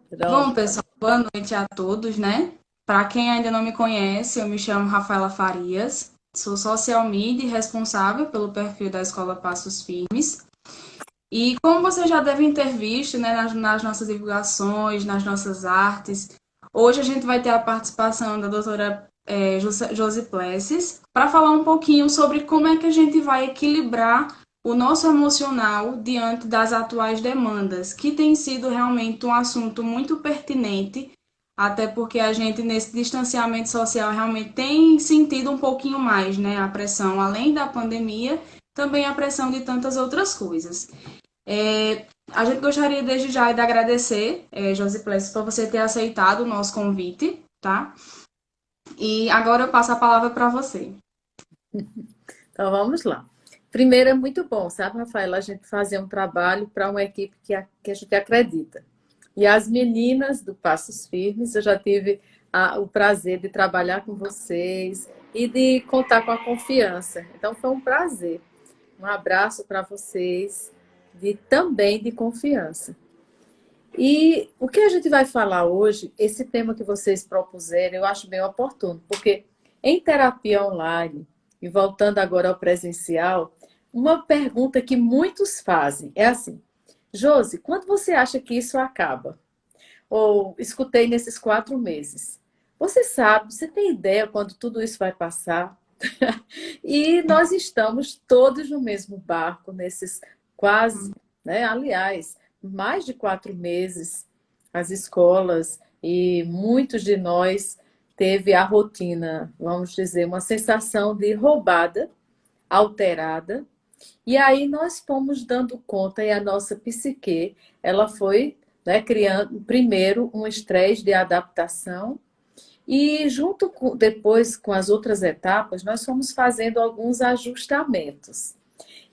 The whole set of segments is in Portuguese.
Bom, Pronto. pessoal, boa noite a todos, né? Para quem ainda não me conhece, eu me chamo Rafaela Farias, sou social media e responsável pelo perfil da Escola Passos Firmes. E como vocês já devem ter visto, né, nas nossas divulgações, nas nossas artes, hoje a gente vai ter a participação da doutora Josi Plessis para falar um pouquinho sobre como é que a gente vai equilibrar o nosso emocional diante das atuais demandas, que tem sido realmente um assunto muito pertinente, até porque a gente, nesse distanciamento social, realmente tem sentido um pouquinho mais, né, a pressão, além da pandemia, também a pressão de tantas outras coisas. A gente gostaria desde já de agradecer, Josi Plessis, por você ter aceitado o nosso convite, tá? E agora eu passo a palavra para você. Então vamos lá. Primeiro é muito bom, sabe, Rafaela, a gente fazer um trabalho para uma equipe que a gente acredita. E as meninas do Passos Firmes, eu já tive o prazer de trabalhar com vocês e de contar com a confiança. Então foi um prazer. Um abraço para vocês também de confiança. E o que a gente vai falar hoje, esse tema que vocês propuseram, eu acho bem oportuno, porque em terapia online, e voltando agora ao presencial, uma pergunta que muitos fazem é assim: Josi, quando você acha que isso acaba? Ou escutei nesses 4 meses. Você sabe, você tem ideia quando tudo isso vai passar? E nós estamos todos no mesmo barco, nesses quase, né? Aliás, mais de 4 meses, as escolas e muitos de nós teve a rotina, vamos dizer, uma sensação de roubada, alterada, e aí nós fomos dando conta e a nossa psique, ela foi, né, criando primeiro um estresse de adaptação e depois com as outras etapas, nós fomos fazendo alguns ajustamentos.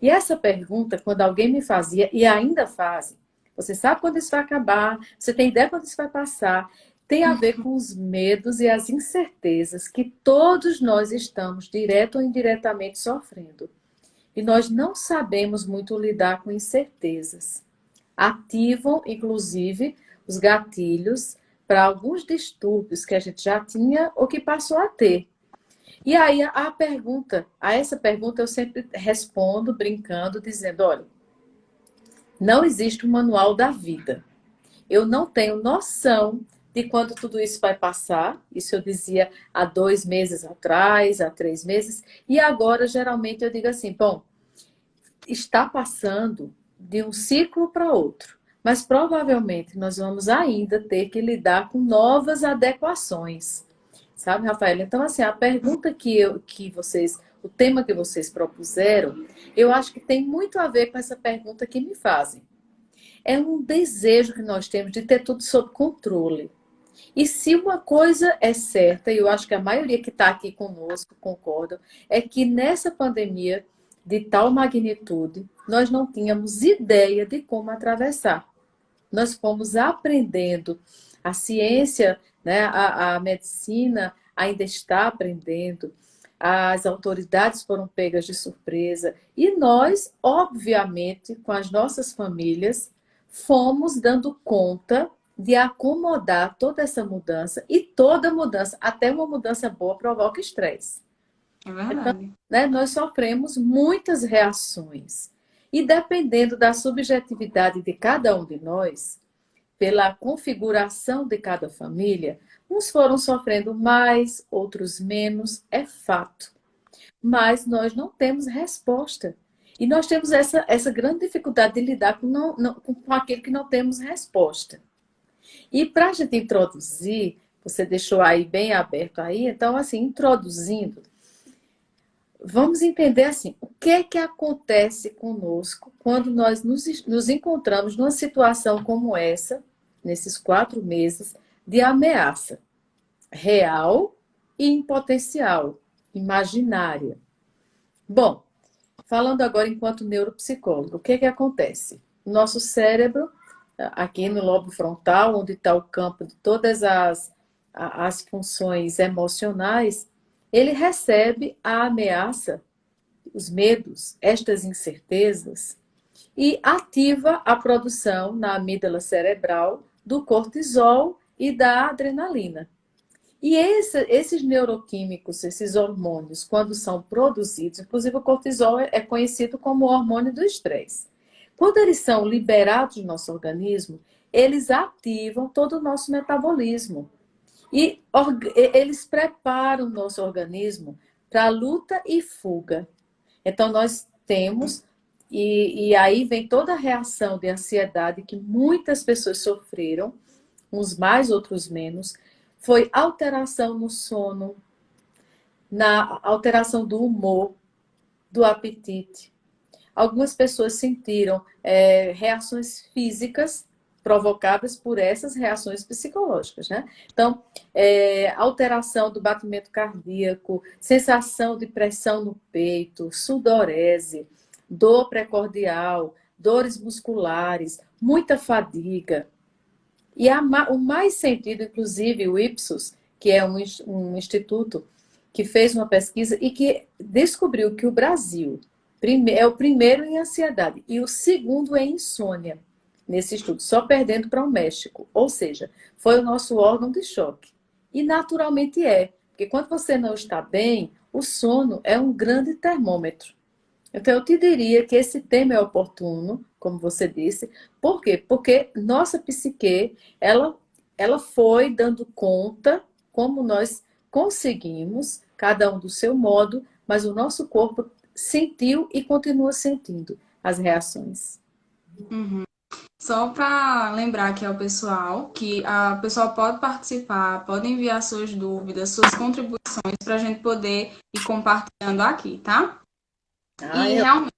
E essa pergunta, quando alguém me fazia, e ainda fazem, você sabe quando isso vai acabar? Você tem ideia quando isso vai passar? Tem a ver com os medos e as incertezas que todos nós estamos, direto ou indiretamente, sofrendo. E nós não sabemos muito lidar com incertezas. Ativam, inclusive, os gatilhos para alguns distúrbios que a gente já tinha ou que passou a ter. E aí a essa pergunta eu sempre respondo brincando, dizendo, olha, não existe um manual da vida. Eu não tenho noção de quando tudo isso vai passar. Isso eu dizia há 2 meses atrás, há 3 meses. E agora, geralmente, eu digo assim, bom, está passando de um ciclo para outro. Mas provavelmente nós vamos ainda ter que lidar com novas adequações. Sabe, Rafael? Então, assim, a pergunta o tema que vocês propuseram, eu acho que tem muito a ver com essa pergunta que me fazem. É um desejo que nós temos de ter tudo sob controle. E se uma coisa é certa, e eu acho que a maioria que está aqui conosco concorda, é que nessa pandemia de tal magnitude, nós não tínhamos ideia de como atravessar. Nós fomos aprendendo, a ciência, né, a medicina ainda está aprendendo, as autoridades foram pegas de surpresa e nós, obviamente, com as nossas famílias, fomos dando conta de acomodar toda essa mudança e toda mudança, até uma mudança boa, provoca estresse. É Então, verdade. né, nós sofremos muitas reações. E dependendo da subjetividade de cada um de nós, pela configuração de cada família, uns foram sofrendo mais, outros menos, é fato. Mas nós não temos resposta. E nós temos essa grande dificuldade de lidar com aquilo que não temos resposta. E para a gente introduzir, você deixou aí bem aberto aí, então assim, introduzindo, vamos entender assim, o que é que acontece conosco quando nós nos encontramos numa situação como essa, nesses 4 meses, de ameaça real e em potencial, imaginária. Bom, falando agora enquanto neuropsicólogo, o que é que acontece? O nosso cérebro, aqui no lobo frontal, onde está o campo de todas as funções emocionais, ele recebe a ameaça, os medos, estas incertezas, e ativa a produção na amígdala cerebral do cortisol e da adrenalina. E esses neuroquímicos, esses hormônios, quando são produzidos, inclusive o cortisol é conhecido como o hormônio do estresse. Quando eles são liberados do nosso organismo, eles ativam todo o nosso metabolismo. E eles preparam o nosso organismo para luta e fuga. Então, nós temos, e aí vem toda a reação de ansiedade que muitas pessoas sofreram, uns mais, outros menos, foi alteração no sono, na alteração do humor, do apetite. Algumas pessoas sentiram reações físicas provocadas por essas reações psicológicas, né? Então, alteração do batimento cardíaco, sensação de pressão no peito, sudorese, dor precordial, dores musculares, muita fadiga. E o mais sentido, inclusive, o Ipsos, que é um instituto que fez uma pesquisa e que descobriu que o Brasil é o primeiro em ansiedade e o segundo em insônia nesse estudo, só perdendo para o México. Ou seja, foi o nosso órgão de choque. E naturalmente porque quando você não está bem, o sono é um grande termômetro. Então, eu te diria que esse tema é oportuno, como você disse. Por quê? Porque nossa psique, ela foi dando conta, como nós conseguimos, cada um do seu modo, mas o nosso corpo sentiu e continua sentindo as reações. Uhum. Só para lembrar aqui ao pessoal que a pessoa pode participar, pode enviar suas dúvidas, suas contribuições para a gente poder ir compartilhando aqui, tá? E realmente,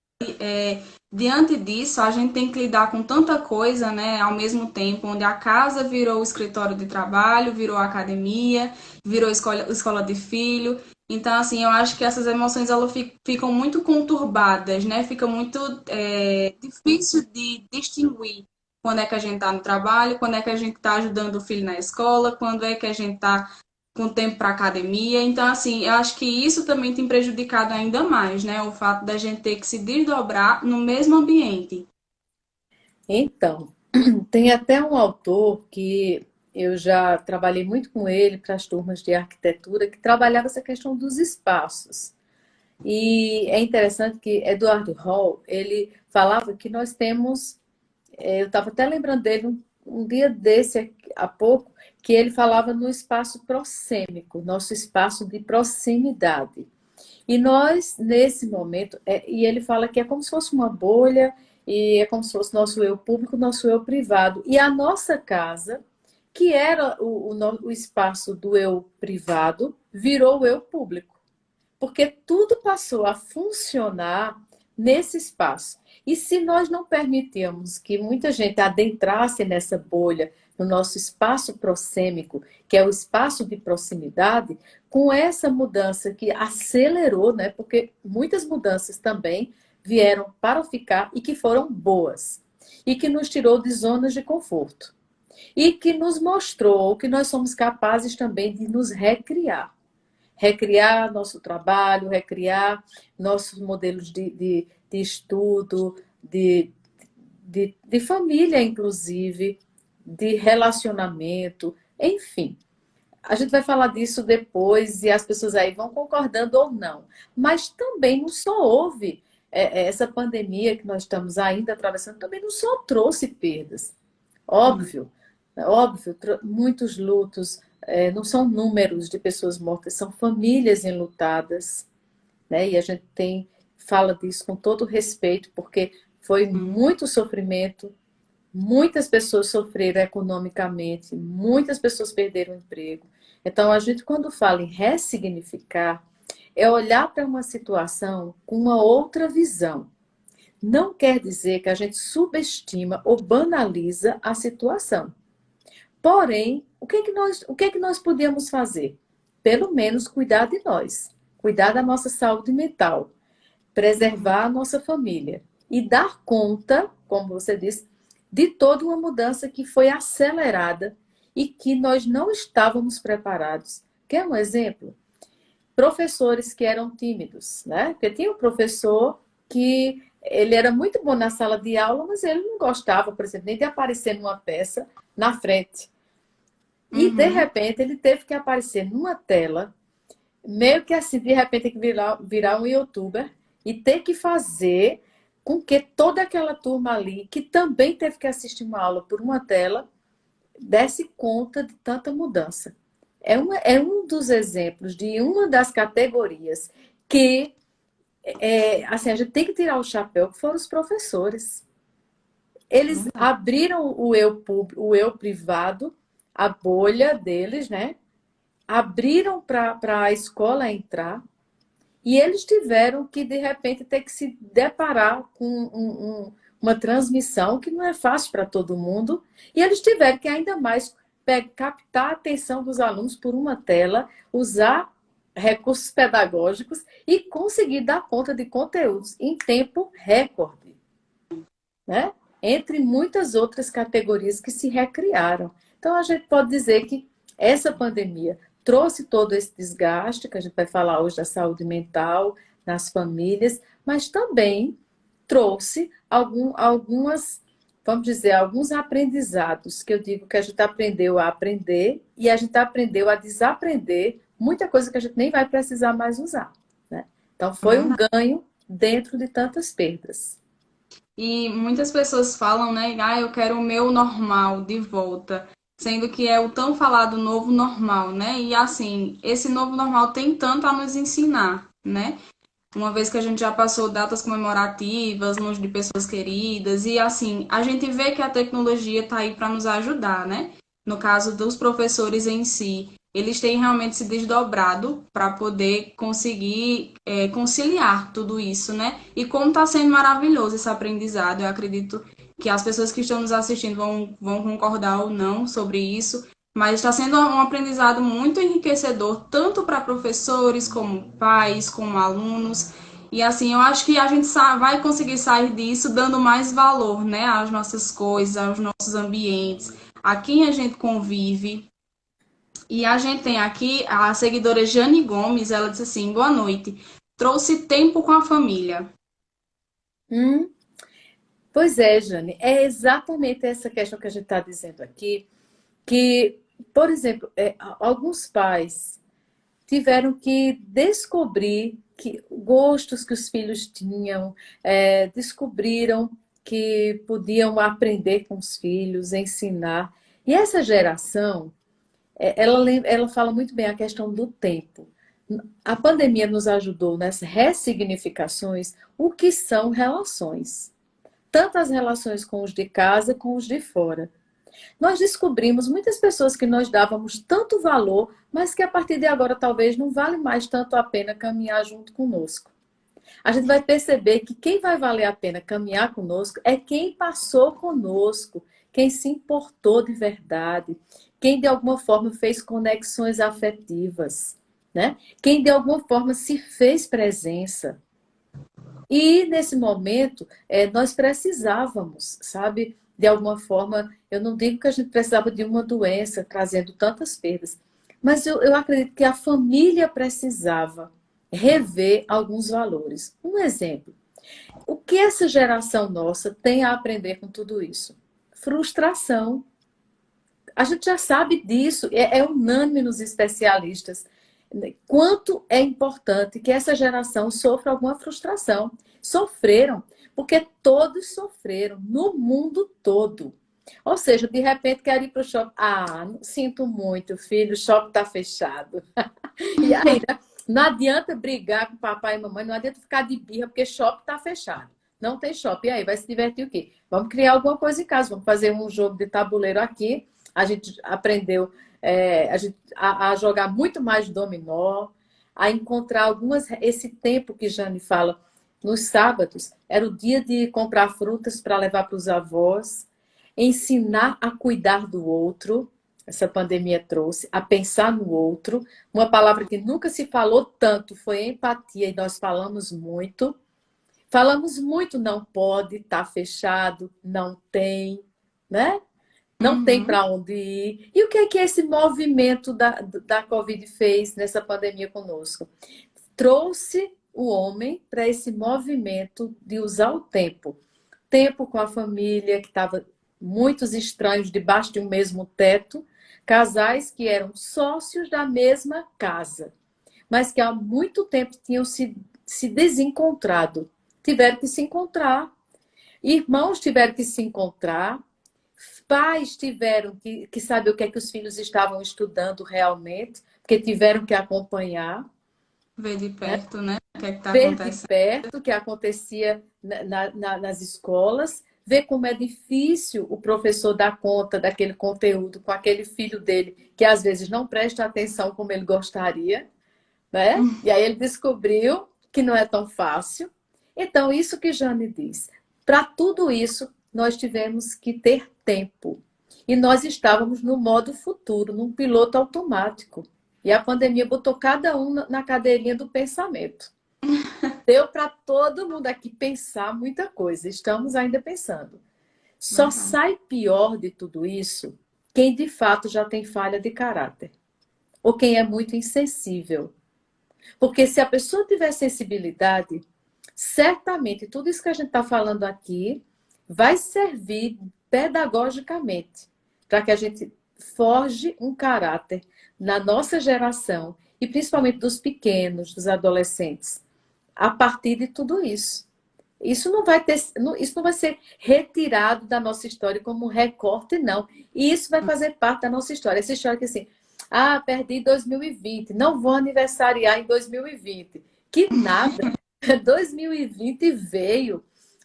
diante disso, a gente tem que lidar com tanta coisa, né, ao mesmo tempo, onde a casa virou o escritório de trabalho, virou academia, virou escola de filho. Então, assim, eu acho que essas emoções elas ficam muito conturbadas, né? Fica muito difícil de distinguir quando é que a gente está no trabalho, quando é que a gente está ajudando o filho na escola, quando é que a gente está com tempo para academia. Então, assim, eu acho que isso também tem prejudicado ainda mais, né? O fato da gente ter que se desdobrar no mesmo ambiente. Então, tem até um autor que eu já trabalhei muito com ele para as turmas de arquitetura, que trabalhava essa questão dos espaços. E é interessante que Eduardo Hall, ele falava que nós temos, eu estava até lembrando dele um dia desse, há pouco, que ele falava no espaço proxêmico, nosso espaço de proximidade. E nós, nesse momento, e ele fala que é como se fosse uma bolha, e é como se fosse nosso eu público, nosso eu privado. E a nossa casa, que era o espaço do eu privado, virou o eu público. Porque tudo passou a funcionar nesse espaço. E se nós não permitirmos que muita gente adentrasse nessa bolha, no nosso espaço proxêmico, que é o espaço de proximidade, com essa mudança que acelerou, né? Porque muitas mudanças também vieram para ficar e que foram boas. E que nos tirou de zonas de conforto. E que nos mostrou que nós somos capazes também de nos recriar. Recriar nosso trabalho, recriar nossos modelos de estudo, de família, inclusive, de relacionamento, enfim. A gente vai falar disso depois e as pessoas aí vão concordando ou não. Mas também não só houve essa pandemia que nós estamos ainda atravessando, também não só trouxe perdas. Óbvio, óbvio, muitos lutos, não são números de pessoas mortas, são famílias enlutadas, né? E a gente fala disso com todo respeito, porque foi muito sofrimento, muitas pessoas sofreram economicamente, muitas pessoas perderam o emprego. Então, a gente, quando fala em ressignificar, é olhar para uma situação com uma outra visão. Não quer dizer que a gente subestima ou banaliza a situação. Porém, o que é que nós podemos fazer? Pelo menos cuidar de nós, cuidar da nossa saúde mental, preservar a nossa família e dar conta, como você disse, de toda uma mudança que foi acelerada e que nós não estávamos preparados. Quer um exemplo? Professores que eram tímidos, né? Porque tinha um professor que ele era muito bom na sala de aula, mas ele não gostava, por exemplo, nem de aparecer numa peça na frente. E, de Uhum. repente, ele teve que aparecer numa tela, meio que assim, de repente, tem que virar um youtuber e ter que fazer com que toda aquela turma ali, que também teve que assistir uma aula por uma tela, desse conta de tanta mudança. É um dos exemplos de uma das categorias que assim, a gente tem que tirar o chapéu, que foram os professores. Eles Verdade. abriram o eu privado, a bolha deles, né? Abriram para a escola entrar e eles tiveram que, de repente, ter que se deparar com uma transmissão que não é fácil para todo mundo. E eles tiveram que ainda mais captar a atenção dos alunos por uma tela, usar recursos pedagógicos e conseguir dar conta de conteúdos em tempo recorde, né? Entre muitas outras categorias que se recriaram. Então, a gente pode dizer que essa pandemia trouxe todo esse desgaste, que a gente vai falar hoje da saúde mental nas famílias, mas também trouxe algumas, vamos dizer, alguns aprendizados, que eu digo que a gente aprendeu a aprender e a gente aprendeu a desaprender muita coisa que a gente nem vai precisar mais usar, né? Então, foi um Verdade. ganho dentro de tantas perdas. E muitas pessoas falam, né? Ah, eu quero o meu normal de volta. Sendo que é o tão falado novo normal, né? E assim, esse novo normal tem tanto a nos ensinar, né? Uma vez que a gente já passou datas comemorativas, longe de pessoas queridas, e assim, a gente vê que a tecnologia está aí para nos ajudar, né? No caso dos professores em si, eles têm realmente se desdobrado para poder conseguir conciliar tudo isso, né? E como está sendo maravilhoso esse aprendizado, eu acredito que as pessoas que estão nos assistindo vão concordar ou não sobre isso, mas está sendo um aprendizado muito enriquecedor, tanto para professores, como pais, como alunos. E assim, eu acho que a gente vai conseguir sair disso dando mais valor, né, às nossas coisas, aos nossos ambientes, a quem a gente convive. E a gente tem aqui a seguidora Jane Gomes, ela disse assim: boa noite. Trouxe tempo com a família. Hum, Pois é, Jane, é exatamente essa questão que a gente está dizendo aqui, que, por exemplo, alguns pais tiveram que descobrir que gostos que os filhos tinham, descobriram que podiam aprender com os filhos, ensinar. E essa geração, ela fala muito bem a questão do tempo. A pandemia nos ajudou nas ressignificações, o que são relações. Tanto as relações com os de casa, com os de fora. Nós descobrimos muitas pessoas que nós dávamos tanto valor, mas que a partir de agora talvez não vale mais tanto a pena caminhar junto conosco. A gente vai perceber que quem vai valer a pena caminhar conosco é quem passou conosco, quem se importou de verdade, quem de alguma forma fez conexões afetivas, né? Quem de alguma forma se fez presença. E nesse momento, nós precisávamos, sabe, de alguma forma, eu não digo que a gente precisava de uma doença trazendo tantas perdas, mas eu acredito que a família precisava rever alguns valores. Um exemplo, o que essa geração nossa tem a aprender com tudo isso? Frustração. A gente já sabe disso, é unânime nos especialistas. Quanto é importante que essa geração sofra alguma frustração. Sofreram, porque todos sofreram, no mundo todo. Ou seja, de repente quero ir para o shopping. Ah, sinto muito, filho, o shopping está fechado. E aí, né? Não adianta brigar com papai e mamãe, não adianta ficar de birra, porque shopping está fechado. Não tem shopping. E aí, vai se divertir o quê? Vamos criar alguma coisa em casa, vamos fazer um jogo de tabuleiro aqui. A gente aprendeu a jogar muito mais dominó, a encontrar algumas. Esse tempo que Jane fala, nos sábados, era o dia de comprar frutas para levar para os avós, ensinar a cuidar do outro. Essa pandemia trouxe, a pensar no outro. Uma palavra que nunca se falou tanto foi empatia, e nós falamos muito. Falamos muito, não pode, está fechado, não tem, né? Não tem Uhum. para onde ir. E o que esse movimento da Covid fez nessa pandemia conosco? Trouxe o homem para esse movimento de usar o tempo. Tempo com a família que estava muitos estranhos debaixo de um mesmo teto, casais que eram sócios da mesma casa, mas que há muito tempo tinham se desencontrado. Tiveram que se encontrar, irmãos tiveram que se encontrar, pais tiveram que saber o que é que os filhos estavam estudando realmente, porque tiveram que acompanhar, Ver de né? perto, né? O que é que está Ver de acontecendo. perto o que acontecia nas escolas, ver como é difícil o professor dar conta daquele conteúdo com aquele filho dele, que às vezes não presta atenção como ele gostaria, né? E aí ele descobriu que não é tão fácil. Então, isso que Jane diz. Para tudo isso, nós tivemos que ter tempo. E nós estávamos no modo futuro, num piloto automático. E a pandemia botou cada um na cadeirinha do pensamento. Deu para todo mundo aqui pensar muita coisa. Estamos ainda pensando. Só Verdade. sai pior de tudo isso quem de fato já tem falha de caráter. Ou quem é muito insensível. Porque se a pessoa tiver sensibilidade, certamente tudo isso que a gente está falando aqui vai servir pedagogicamente para que a gente forge um caráter na nossa geração e principalmente dos pequenos, dos adolescentes, a partir de tudo isso. Isso não vai ser retirado da nossa história como um recorte, não. E isso vai fazer parte da nossa história. Essa história que assim, perdi em 2020, não vou aniversariar em 2020. Que nada! 2020 veio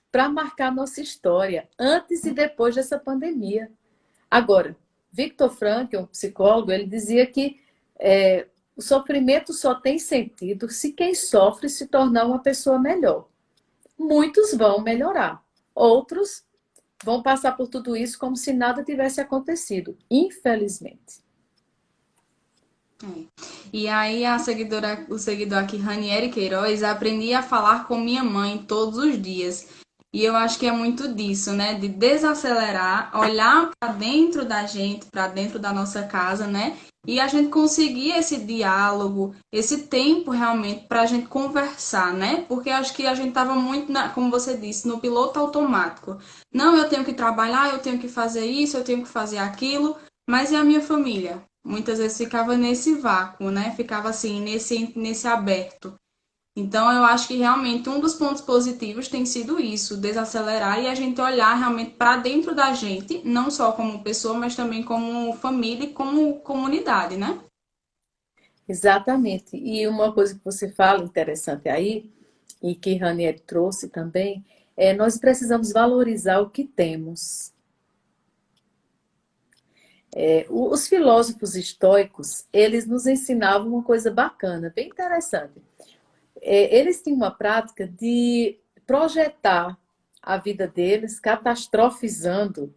para marcar nossa história, antes e depois dessa pandemia. Agora, Viktor Frankl, um psicólogo, ele dizia que o sofrimento só tem sentido se quem sofre se tornar uma pessoa melhor. Muitos vão melhorar, outros vão passar por tudo isso como se nada tivesse acontecido, infelizmente. É. E aí o seguidor aqui, Ranieri Queiroz, aprendi a falar com minha mãe todos os dias. E eu acho que é muito disso, né? De desacelerar, olhar para dentro da gente, para dentro da nossa casa, né? E a gente conseguir esse diálogo, esse tempo realmente para a gente conversar, né? Porque acho que a gente estava muito, como você disse, no piloto automático. Não, eu tenho que trabalhar, eu tenho que fazer isso, eu tenho que fazer aquilo, mas e a minha família? Muitas vezes ficava nesse vácuo, né? Ficava assim, nesse aberto. Então, eu acho que realmente um dos pontos positivos tem sido isso, desacelerar e a gente olhar realmente para dentro da gente, não só como pessoa, mas também como família e como comunidade, né? Exatamente. E uma coisa que você fala interessante aí, e que Ranieri trouxe também, nós precisamos valorizar o que temos. Os filósofos estoicos, eles nos ensinavam uma coisa bacana, bem interessante. Eles tinham uma prática de projetar a vida deles, catastrofizando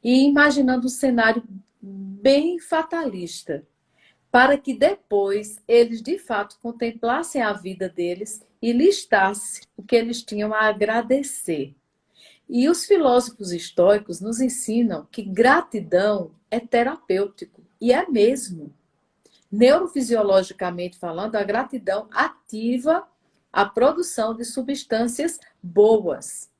e imaginando um cenário bem fatalista, para que depois eles de fato contemplassem a vida deles e listassem o que eles tinham a agradecer. E os filósofos estoicos nos ensinam que gratidão é terapêutico, e é mesmo. Neurofisiologicamente falando, a gratidão ativa a produção de substâncias boas,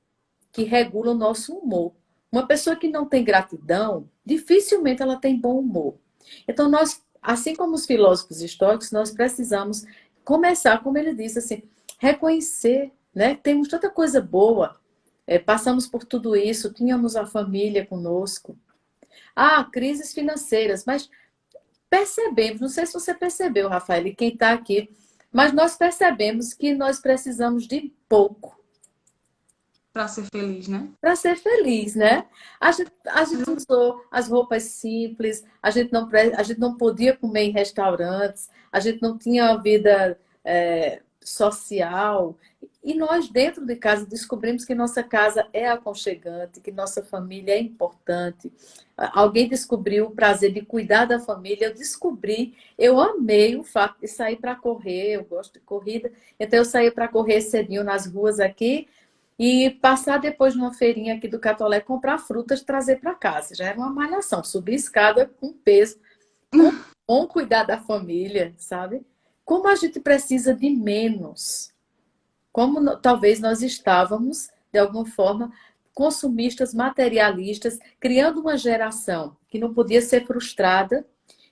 que regulam o nosso humor. Uma pessoa que não tem gratidão, dificilmente ela tem bom humor. Então, nós, assim como os filósofos estoicos, nós precisamos começar, como ele disse, assim, reconhecer, né? Temos tanta coisa boa, passamos por tudo isso, tínhamos a família conosco. Crises financeiras, mas percebemos, não sei se você percebeu, Rafael, e quem está aqui, mas nós percebemos que nós precisamos de pouco Para ser feliz, né? para ser feliz, né? A gente usou as roupas simples, a gente não podia comer em restaurantes, a gente não tinha vida social. E nós, dentro de casa, descobrimos que nossa casa é aconchegante, que nossa família é importante. Alguém descobriu o prazer de cuidar da família, eu descobri, eu amei o fato de sair para correr, eu gosto de corrida, então eu saí para correr cedinho nas ruas aqui, e passar depois numa feirinha aqui do Catolé, comprar frutas e trazer para casa. Já era uma malhação. Subir escada com peso, com bom cuidar da família, sabe? Como a gente precisa de menos. Talvez nós estávamos, de alguma forma, consumistas, materialistas, criando uma geração que não podia ser frustrada,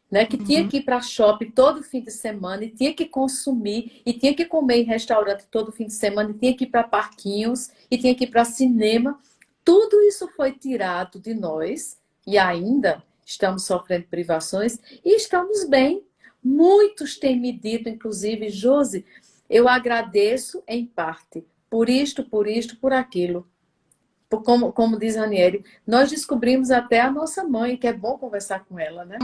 né, que tinha que ir para shopping todo fim de semana e tinha que consumir e tinha que comer em restaurante todo fim de semana e tinha que ir para parquinhos e tinha que ir para cinema. Tudo isso foi tirado de nós e ainda estamos sofrendo privações e estamos bem. Muitos têm me dito, inclusive, Josi, eu agradeço em parte por isto, por aquilo. Como diz Ranieri, nós descobrimos até a nossa mãe, que é bom conversar com ela, né?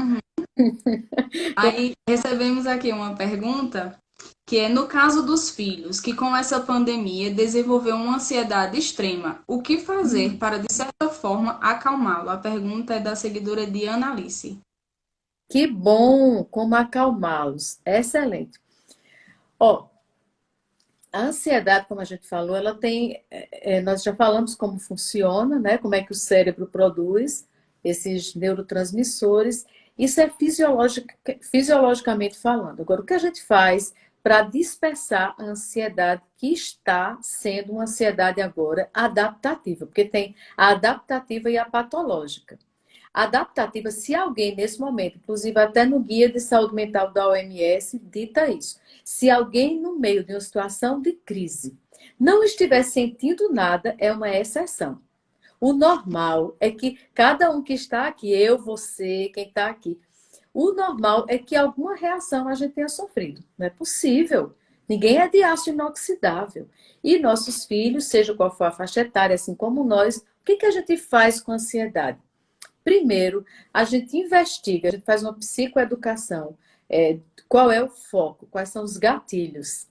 Aí recebemos aqui uma pergunta que é no caso dos filhos que com essa pandemia desenvolveu uma ansiedade extrema, o que fazer para de certa forma acalmá-lo? A pergunta é da seguidora Diana Alice. Que bom, como acalmá-los. Excelente. Ó, a ansiedade, como a gente falou, ela tem. Nós já falamos como funciona, né? Como é que o cérebro produz esses neurotransmissores. Isso é fisiologicamente falando. Agora, o que a gente faz para dispersar a ansiedade que está sendo uma ansiedade agora adaptativa? Porque tem a adaptativa e a patológica. Adaptativa, se alguém nesse momento, inclusive até no Guia de Saúde Mental da OMS, dita isso. Se alguém no meio de uma situação de crise não estiver sentindo nada, é uma exceção. O normal é que cada um que está aqui, eu, você, quem está aqui, o normal é que alguma reação a gente tenha sofrido. Não é possível. Ninguém é de aço inoxidável. E nossos filhos, seja qual for a faixa etária, assim como nós, o que a gente faz com a ansiedade? Primeiro, a gente investiga, a gente faz uma psicoeducação. Qual é o foco? Quais são os gatilhos?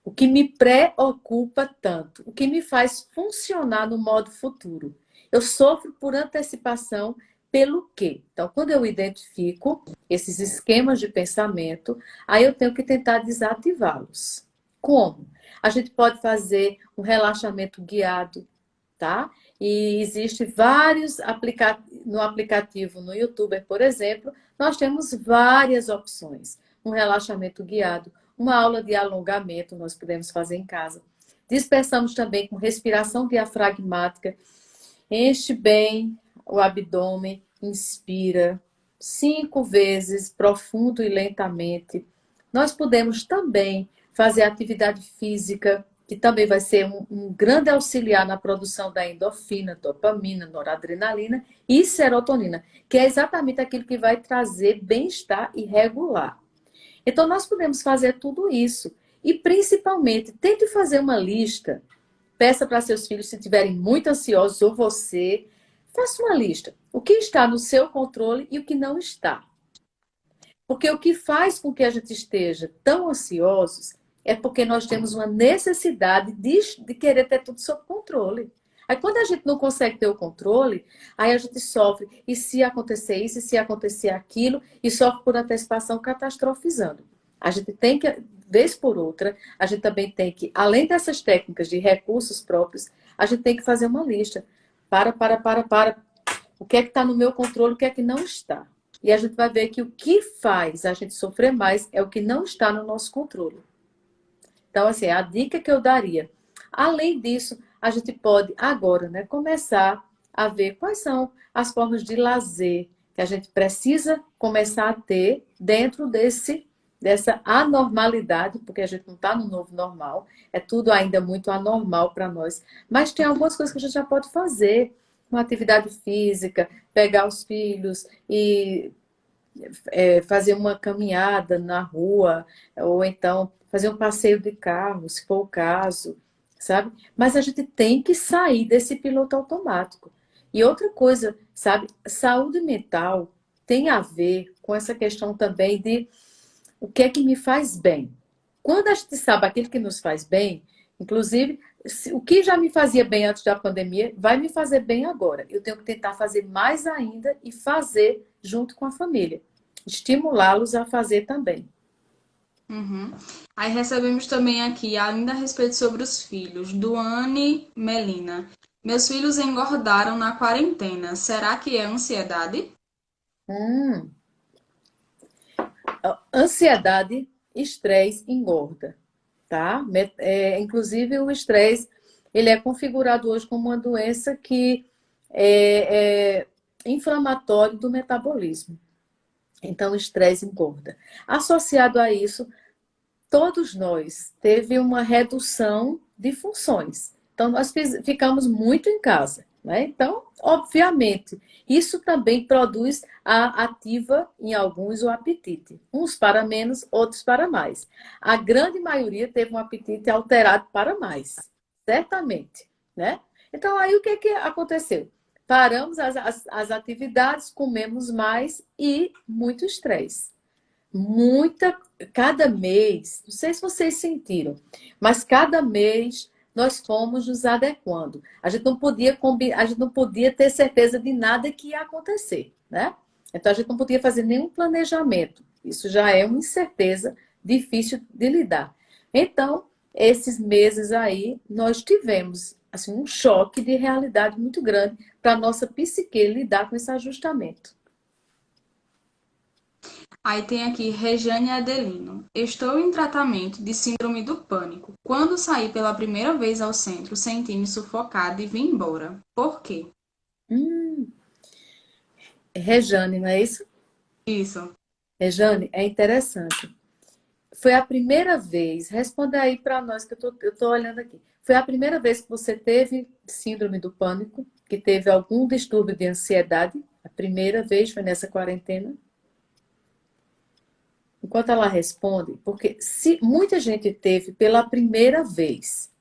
O que me preocupa tanto? O que me faz funcionar no modo futuro? Eu sofro por antecipação pelo quê? Então, quando eu identifico esses esquemas de pensamento, aí eu tenho que tentar desativá-los. Como? A gente pode fazer um relaxamento guiado, tá? E existe vários no aplicativo, no YouTube, por exemplo, nós temos várias opções. Um relaxamento guiado, uma aula de alongamento nós podemos fazer em casa. Dispersamos também com respiração diafragmática. Enche bem o abdômen, inspira 5 vezes, profundo e lentamente. Nós podemos também fazer atividade física, que também vai ser um grande auxiliar na produção da endorfina, dopamina, noradrenalina e serotonina, que é exatamente aquilo que vai trazer bem-estar e regular. Então, nós podemos fazer tudo isso. E, principalmente, tente fazer uma lista. Peça para seus filhos, se estiverem muito ansiosos, ou você, faça uma lista. O que está no seu controle e o que não está. Porque o que faz com que a gente esteja tão ansiosos é porque nós temos uma necessidade de querer ter tudo sob controle. Aí quando a gente não consegue ter o controle, aí a gente sofre. E se acontecer isso, e se acontecer aquilo, e sofre por antecipação catastrofizando. A gente tem que, vez por outra, a gente também tem que, além dessas técnicas de recursos próprios, a gente tem que fazer uma lista. Para. O que é que está no meu controle, o que é que não está. E a gente vai ver que o que faz a gente sofrer mais é o que não está no nosso controle. Então, assim, a dica que eu daria. Além disso, a gente pode agora, né, começar a ver quais são as formas de lazer que a gente precisa começar a ter dentro dessa anormalidade, porque a gente não está no novo normal, é tudo ainda muito anormal para nós. Mas tem algumas coisas que a gente já pode fazer, uma atividade física, pegar os filhos e fazer uma caminhada na rua, ou então fazer um passeio de carro, se for o caso, sabe? Mas a gente tem que sair desse piloto automático. E outra coisa, sabe? Saúde mental tem a ver com essa questão também de o que é que me faz bem. Quando a gente sabe aquilo que nos faz bem, inclusive, o que já me fazia bem antes da pandemia, vai me fazer bem agora. Eu tenho que tentar fazer mais ainda e fazer junto com a família. Estimulá-los a fazer também. Uhum. Aí recebemos também aqui, ainda a respeito sobre os filhos, Duane Melina. Meus filhos engordaram na quarentena. Será que é ansiedade? Hum. Ansiedade, estresse engorda, tá? Inclusive o estresse, ele é configurado hoje como uma doença que é inflamatória do metabolismo. Então, o estresse engorda. Associado a isso, todos nós teve uma redução de funções. Então, nós ficamos muito em casa, né? Então, obviamente, isso também produz a ativa em alguns o apetite. Uns para menos, outros para mais. A grande maioria teve um apetite alterado para mais, certamente, né? Então, aí o que aconteceu? Paramos as atividades, comemos mais e muito estresse. Cada mês, não sei se vocês sentiram, mas cada mês nós fomos nos adequando. A gente não podia ter certeza de nada que ia acontecer, né? Então a gente não podia fazer nenhum planejamento. Isso já é uma incerteza difícil de lidar. Então, esses meses aí, nós tivemos assim, um choque de realidade muito grande para a nossa psique lidar com esse ajustamento. Aí tem aqui Regiane Adelino. Estou em tratamento de síndrome do pânico. Quando saí pela primeira vez ao centro, senti-me sufocada e vim embora. Por quê? Hum, Rejane, não é isso? Isso. Rejane, é interessante. Foi a primeira vez, responda aí para nós que eu tô olhando aqui. Foi a primeira vez que você teve síndrome do pânico, que teve algum distúrbio de ansiedade? A primeira vez foi nessa quarentena? Enquanto ela responde, porque se muita gente teve pela primeira vez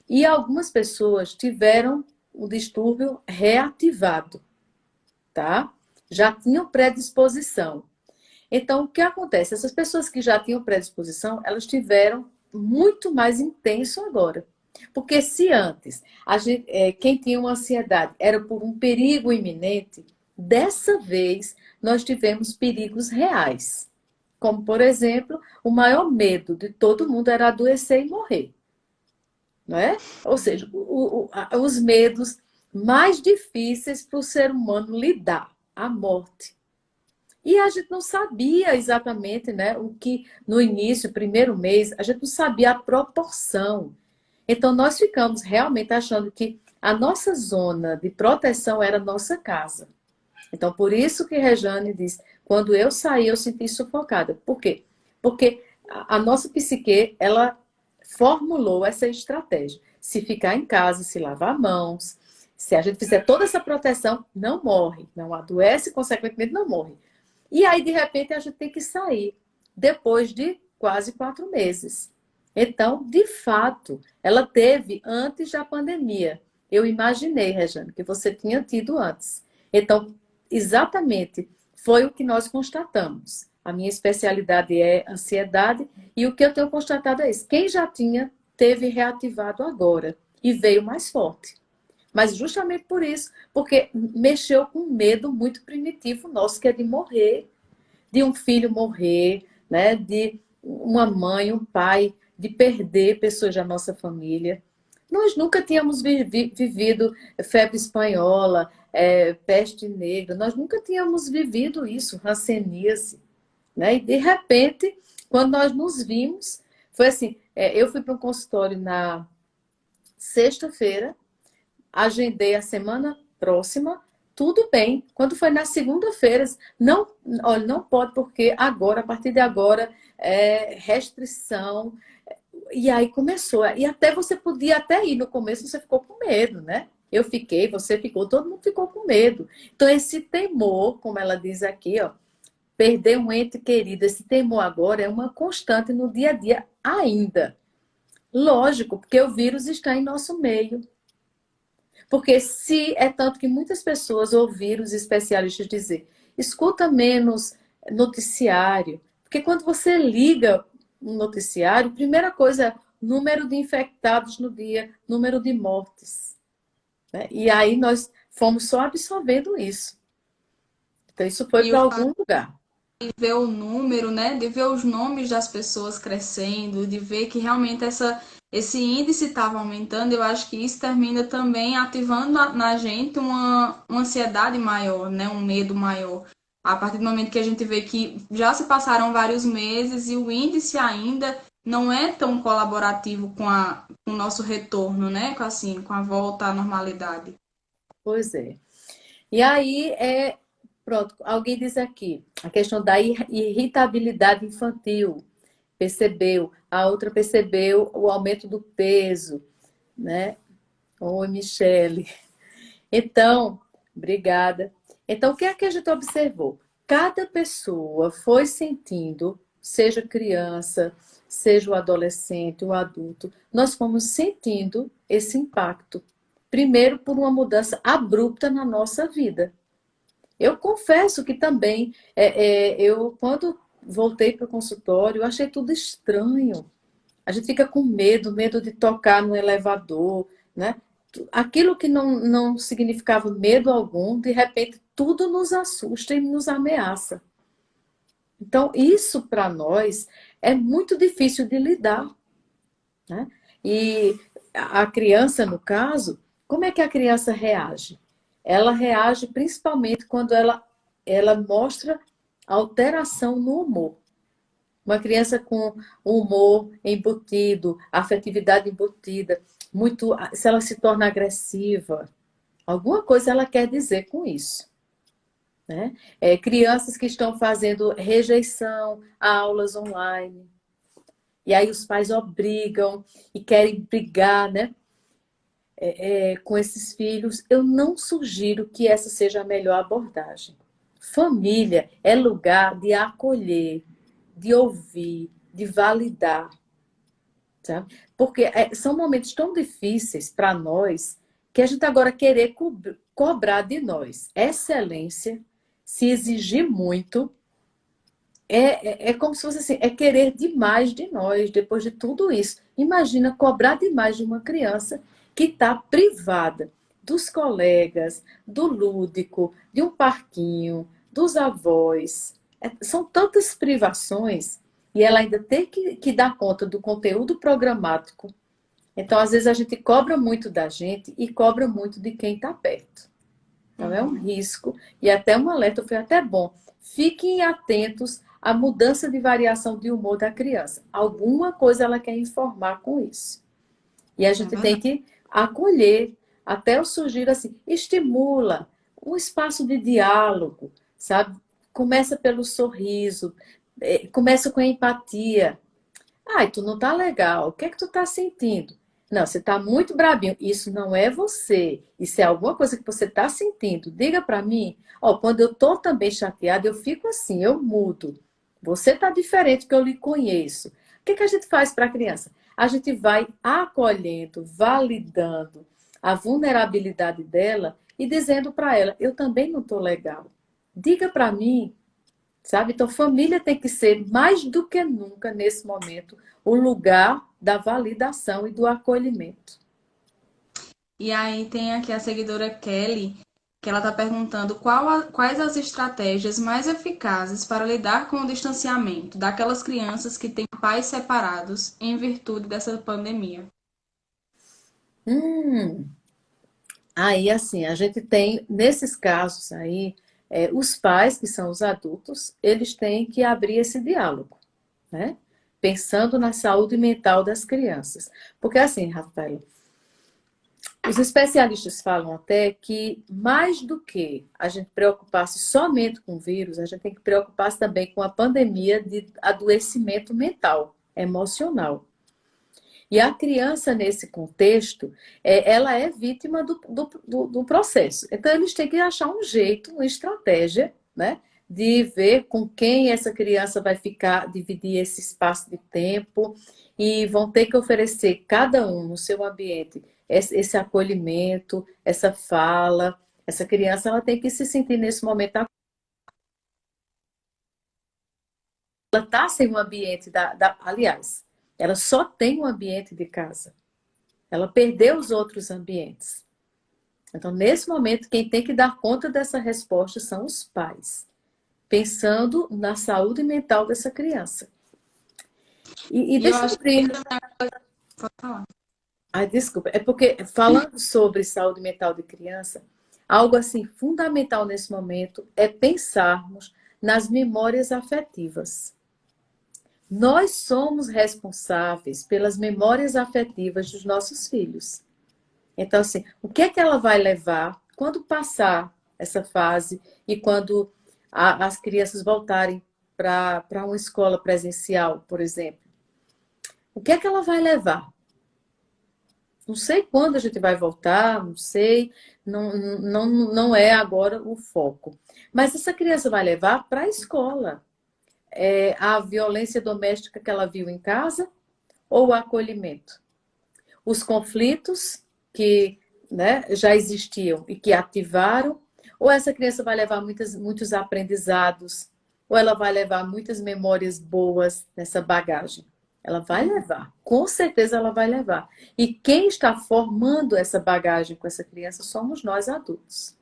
e algumas pessoas tiveram o distúrbio reativado, tá? Já tinham predisposição. Então, o que acontece? Essas pessoas que já tinham predisposição, elas tiveram muito mais intenso agora. Porque se antes quem tinha uma ansiedade era por um perigo iminente, dessa vez nós tivemos perigos reais. Como, por exemplo, o maior medo de todo mundo era adoecer e morrer. Não é? Ou seja, os medos mais difíceis para o ser humano lidar, a morte. E a gente não sabia exatamente, né, o que no início, primeiro mês, a gente não sabia a proporção. Então nós ficamos realmente achando que a nossa zona de proteção era a nossa casa. Então por isso que Rejane diz, quando eu saí eu senti sufocada. Por quê? Porque a nossa psique, ela formulou essa estratégia. Se ficar em casa, se lavar mãos, se a gente fizer toda essa proteção, não morre, não adoece, consequentemente não morre. E aí, de repente, a gente tem que sair depois de quase 4 meses. Então, de fato, ela teve antes da pandemia. Eu imaginei, Rejane, que você tinha tido antes. Então, exatamente, foi o que nós constatamos. A minha especialidade é ansiedade e o que eu tenho constatado é isso. Quem já tinha, teve reativado agora e veio mais forte. Mas justamente por isso, porque mexeu com um medo muito primitivo nosso, que é de morrer, de um filho morrer, né? De uma mãe, um pai, de perder pessoas da nossa família. Nós nunca tínhamos vivido febre espanhola, peste negra, nós nunca tínhamos vivido isso, hanseníase. Né? E de repente, quando nós nos vimos, foi assim, eu fui para um consultório na sexta-feira, agendei a semana próxima, tudo bem. Quando foi na segunda-feira, não, olha, não pode, porque agora, a partir de agora, restrição. E aí começou. E até você podia até ir no começo, você ficou com medo, né? Eu fiquei, você ficou, todo mundo ficou com medo. Então, esse temor, como ela diz aqui, ó, perder um ente querido, esse temor agora é uma constante no dia a dia ainda. Lógico, porque o vírus está em nosso meio. Porque se é tanto que muitas pessoas ouviram os especialistas dizer, escuta menos noticiário. Porque quando você liga um noticiário, primeira coisa é número de infectados no dia, número de mortes. Né? E aí nós fomos só absorvendo isso. Então isso foi E para o algum lugar. de ver o número, né? De ver os nomes das pessoas crescendo, de ver que realmente esse índice estava aumentando, eu acho que isso termina também ativando na gente uma ansiedade maior, né? Um medo maior. A partir do momento que a gente vê que já se passaram vários meses e o índice ainda não é tão colaborativo com o nosso retorno, né? Com a volta à normalidade. Pois é. E aí, pronto, alguém diz aqui, a questão da irritabilidade infantil. Percebeu, a outra percebeu o aumento do peso, né? Oi, Michele. Então, obrigada. Então, o que é que a gente observou? Cada pessoa foi sentindo, seja criança, seja o adolescente, o adulto, nós fomos sentindo esse impacto. Primeiro, por uma mudança abrupta na nossa vida. Eu confesso que também, eu quando voltei para o consultório, eu achei tudo estranho. A gente fica com medo, medo de tocar no elevador, né? Aquilo que não significava medo algum, de repente tudo nos assusta e nos ameaça. Então, isso para nós é muito difícil de lidar, né? E a criança, no caso, como é que a criança reage? Ela reage principalmente quando ela mostra alteração no humor. Uma criança com humor embutido, afetividade embutida, muito, se ela se torna agressiva, alguma coisa ela quer dizer com isso. Né? Crianças que estão fazendo rejeição a aulas online, e aí os pais obrigam e querem brigar, né? Com esses filhos, eu não sugiro que essa seja a melhor abordagem. Família é lugar de acolher, de ouvir, de validar, sabe? Porque são momentos tão difíceis para nós que a gente agora querer cobrar de nós excelência, se exigir muito, é como se fosse assim, é querer demais de nós depois de tudo isso. Imagina cobrar demais de uma criança que está privada dos colegas, do lúdico, de um parquinho, dos avós. São tantas privações e ela ainda tem que dar conta do conteúdo programático. Então, às vezes, a gente cobra muito da gente e cobra muito de quem está perto. Então, é um risco e até um alerta, foi até bom. Fiquem atentos à mudança de variação de humor da criança. Alguma coisa ela quer informar com isso. E a É gente tem verdade. que acolher, até eu sugiro assim, estimula um espaço de diálogo, sabe? Começa pelo sorriso, começa com a empatia. Ai, tu não tá legal, o que é que tu tá sentindo? Não, você tá muito brabinho. Isso não é você. Isso é alguma coisa que você tá sentindo. Diga para mim. Ó, quando eu tô também chateada, eu fico assim, eu mudo. Você tá diferente que eu lhe conheço. O que que a gente faz para a criança? A gente vai acolhendo, validando a vulnerabilidade dela e dizendo para ela, eu também não tô legal. Diga para mim, sabe? Então, família tem que ser, mais do que nunca, nesse momento, o lugar da validação e do acolhimento. E aí tem aqui a seguidora Kelly, que ela está perguntando quais as estratégias mais eficazes para lidar com o distanciamento daquelas crianças que têm pais separados em virtude dessa pandemia. Hum, Aí, assim, a gente tem, nesses casos aí, os pais, que são os adultos, eles têm que abrir esse diálogo, né? Pensando na saúde mental das crianças. Porque, assim, Rafael, os especialistas falam até que mais do que a gente preocupar-se somente com o vírus, a gente tem que preocupar-se também com a pandemia de adoecimento mental, emocional. E a criança, nesse contexto, ela é vítima do processo. Então, eles têm que achar um jeito, uma estratégia, né? De ver com quem essa criança vai ficar, dividir esse espaço de tempo, e vão ter que oferecer, cada um no seu ambiente, esse acolhimento, essa fala. Essa criança ela tem que se sentir nesse momento. Ela está sem um ambiente aliás, ela só tem um ambiente de casa. Ela perdeu os outros ambientes. Então, nesse momento, quem tem que dar conta dessa resposta são os pais, pensando na saúde mental dessa criança. E E eu deixa eu acho que abrir. também pode falar. Ai, desculpa. É porque, falando sobre saúde mental de criança, algo assim fundamental nesse momento é pensarmos nas memórias afetivas. Nós somos responsáveis pelas memórias afetivas dos nossos filhos. Então, assim, o que é que ela vai levar quando passar essa fase e quando as crianças voltarem para uma escola presencial, por exemplo? O que é que ela vai levar? Não sei quando a gente vai voltar, não sei, não é agora o foco. Mas essa criança vai levar para a escola a violência doméstica que ela viu em casa ou o acolhimento? Os conflitos que, né, já existiam e que ativaram, ou essa criança vai levar muitos aprendizados, ou ela vai levar muitas memórias boas nessa bagagem. Ela vai levar, com certeza ela vai levar. E quem está formando essa bagagem com essa criança somos nós adultos.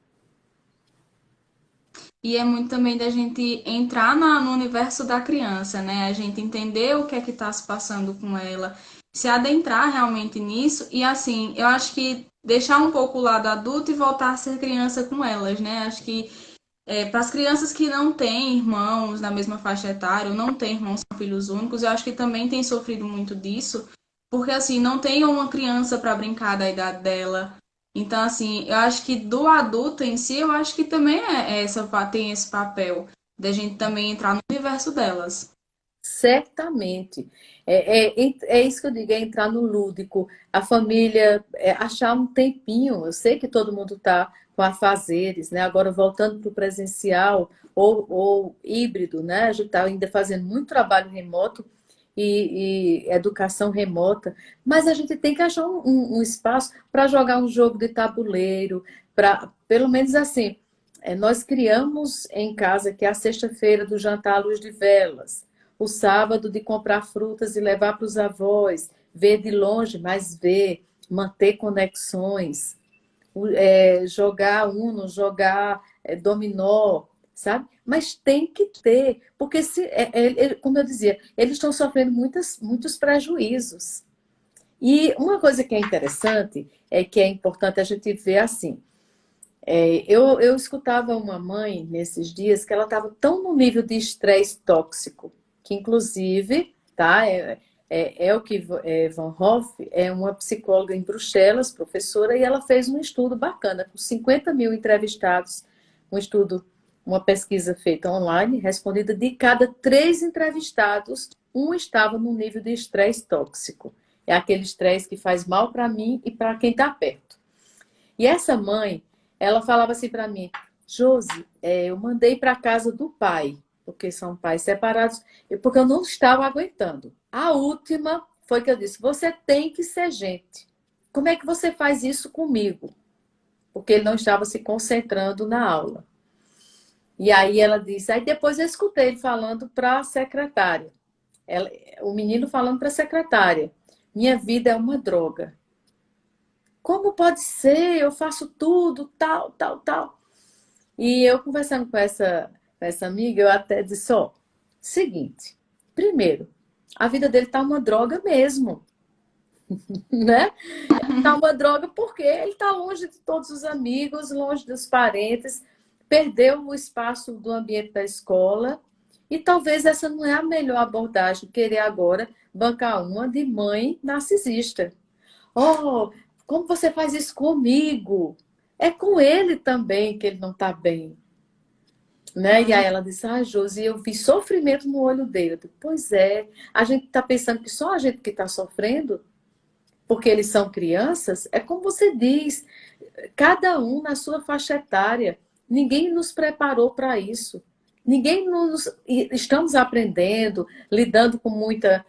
E é muito também da gente entrar no universo da criança, né? A gente entender o que é que está se passando com ela, se adentrar realmente nisso. E assim, eu acho que deixar um pouco o lado adulto e voltar a ser criança com elas, né? Acho que para as crianças que não têm irmãos na mesma faixa etária, ou não têm irmãos com filhos únicos, eu acho que também tem sofrido muito disso, porque assim, não tem uma criança para brincar da idade dela. Então, assim, eu acho que do adulto em si, eu acho que também tem esse papel da gente também entrar no universo delas. Certamente. É isso que eu digo, é entrar no lúdico, a família, achar um tempinho. Eu sei que todo mundo está com afazeres, né? Agora voltando para o presencial ou híbrido, né? A gente está ainda fazendo muito trabalho remoto e educação remota, mas a gente tem que achar um espaço para jogar um jogo de tabuleiro, para, pelo menos assim, nós criamos em casa que é a sexta-feira do jantar à luz de velas, o sábado de comprar frutas e levar para os avós, ver de longe, mas ver, manter conexões, jogar Uno, jogar dominó, sabe? Mas tem que ter, porque como eu dizia, eles estão sofrendo muitos prejuízos. E uma coisa que é interessante é que é importante a gente ver assim. Eu escutava uma mãe nesses dias que ela estava tão no nível de estresse tóxico, que inclusive, tá? O que Van Hoff é uma psicóloga em Bruxelas, professora, e ela fez um estudo bacana, com 50 mil entrevistados, um estudo, uma pesquisa feita online, respondida de cada 3 entrevistados, um estava no nível de estresse tóxico. É aquele estresse que faz mal para mim e para quem está perto. E essa mãe, ela falava assim para mim, Josi, eu mandei para casa do pai, porque são pais separados, porque eu não estava aguentando. A última foi que eu disse, você tem que ser gente. Como é que você faz isso comigo? Porque ele não estava se concentrando na aula. E aí ela disse, aí depois eu escutei ele falando para a secretária. O menino falando para a secretária, minha vida é uma droga. Como pode ser? Eu faço tudo, tal, tal, tal. E eu conversando com essa amiga, eu até disse, ó, seguinte, primeiro, a vida dele tá uma droga mesmo, né? Tá uma droga porque ele tá longe de todos os amigos, longe dos parentes, perdeu o espaço do ambiente da escola, e talvez essa não é a melhor abordagem, querer agora bancar uma de mãe narcisista. Oh, como você faz isso comigo? É com ele também que ele não está bem. Né? E aí ela disse, Josi, eu vi sofrimento no olho dele. Eu disse, pois é, a gente está pensando que só a gente que está sofrendo, porque eles são crianças, é como você diz, cada um na sua faixa etária. Ninguém nos preparou para isso. Ninguém nos. Estamos aprendendo, lidando com muita